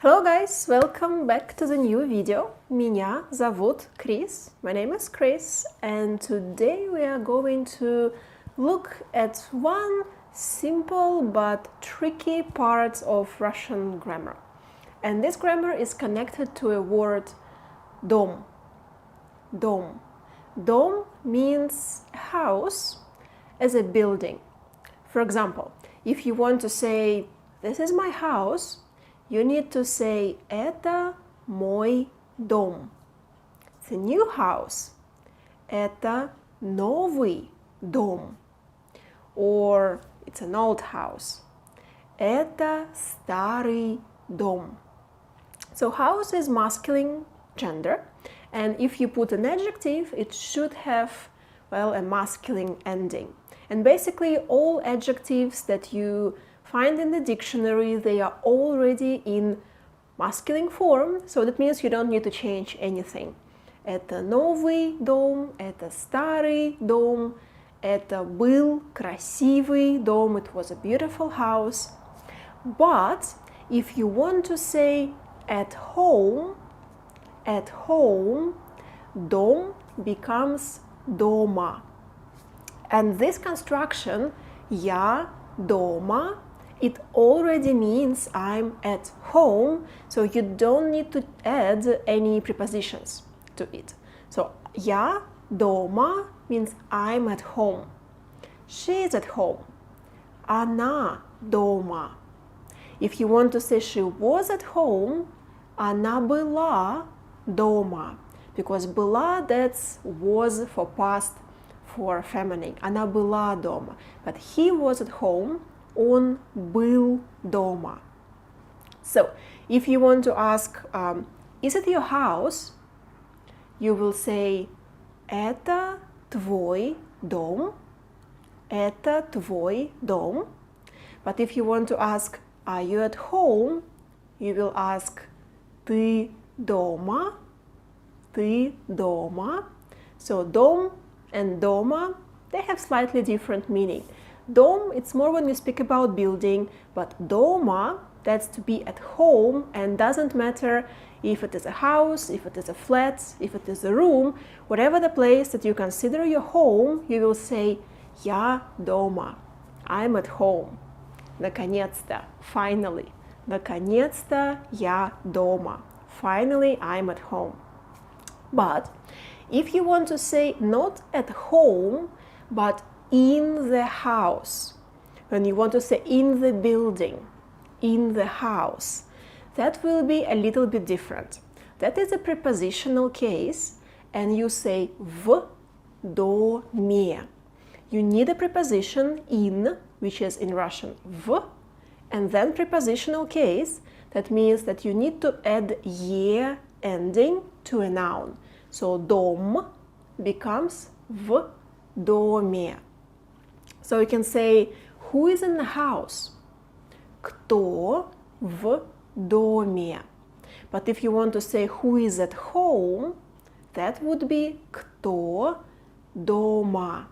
Hello guys, welcome back to the new video. Меня зовут Chris. My name is Chris, and today we are going to look at one simple but tricky part of Russian grammar. And this grammar is connected to a word дом. Дом. Дом means house as a building. For example, if you want to say, this is my house, you need to say, это мой дом. It's a new house. Это новый дом. Or it's an old house. Это старый дом. So house is masculine gender, and if you put an adjective, it should have, well, a masculine ending. And basically all adjectives that you find in the dictionary, they are already in masculine form, so that means you don't need to change anything. Это новый дом, это старый дом, это был красивый дом, it was a beautiful house. But if you want to say at home, дом becomes дома. And this construction, я дома, it already means I'm at home, so you don't need to add any prepositions to it. So, я дома means I'm at home. She is at home. Она дома. If you want to say she was at home, она была дома. Because была, that's was for past, for feminine. Она была дома. But he was at home. Он был дома. So, if you want to ask, is it your house? You will say, это твой дом. Это твой дом. But if you want to ask, are you at home? You will ask, ты дома? Ты дома? So, дом and дома, they have slightly different meaning. Дом, it's more when you speak about building, but дома, that's to be at home, and doesn't matter if it is a house, if it is a flat, if it is a room, whatever the place that you consider your home, you will say я дома. I'm at home. Наконец-то, finally. Наконец-то я дома. Finally, I'm at home. But if you want to say not at home, but in the house, when you want to say in the building, in the house, that will be a little bit different. That is a prepositional case, and you say в доме. You need a preposition in, which is in Russian в, and then prepositional case, that means that you need to add е ending to a noun. So дом becomes в доме. So you can say, who is in the house? Кто в доме? But if you want to say who is at home, that would be кто дома.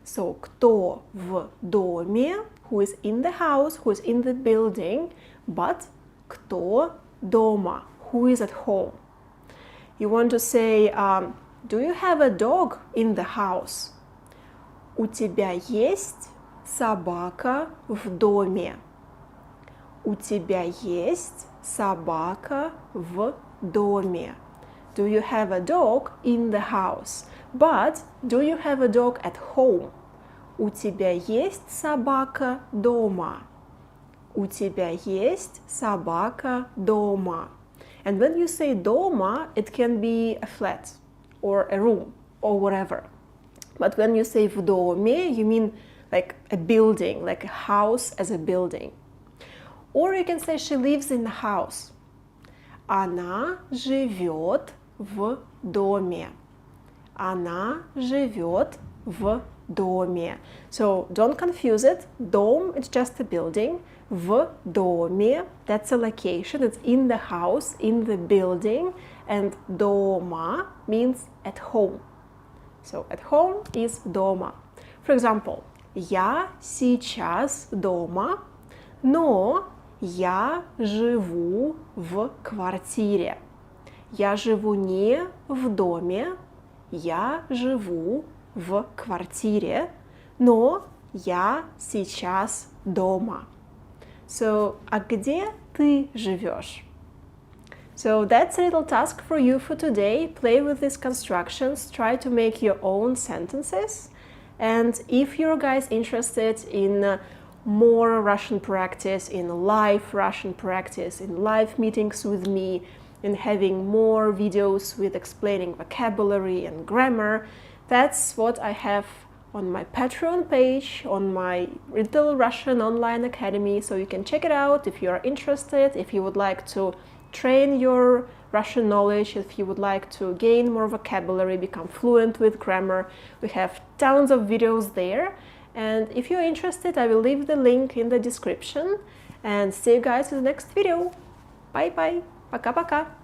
So кто в доме, who is in the house, who is in the building, but кто дома, who is at home. You want to say, do you have a dog in the house? У тебя есть собака в доме? У тебя есть собака в доме? Do you have a dog in the house? But do you have a dog at home? У тебя есть собака дома? У тебя есть собака дома? And when you say дома, it can be a flat or a room or whatever. But when you say в доме, you mean like a building, like a house as a building. Or you can say she lives in the house. Она живет в доме. Она живет в доме. So don't confuse it. Дом, it's just a building. В доме, that's a location. It's in the house, in the building. And дома means at home. So at home is дома. For example, я сейчас дома, но Я живу в квартире. Я живу не в доме, я живу в квартире, но я сейчас дома. So, а где ты живешь? So that's a little task for you for today. Play with these constructions, try to make your own sentences. And if you're guys interested in more Russian practice, in live Russian practice, in live meetings with me, in having more videos with explaining vocabulary and grammar, that's what I have on my Patreon page, on my Little Russian Online Academy. So you can check it out if you are interested, if you would like to train your Russian knowledge, if you would like to gain more vocabulary, become fluent with grammar. We have tons of videos there. And if you're interested, I will leave the link in the description. And see you guys in the next video. Bye bye. Пока-пока.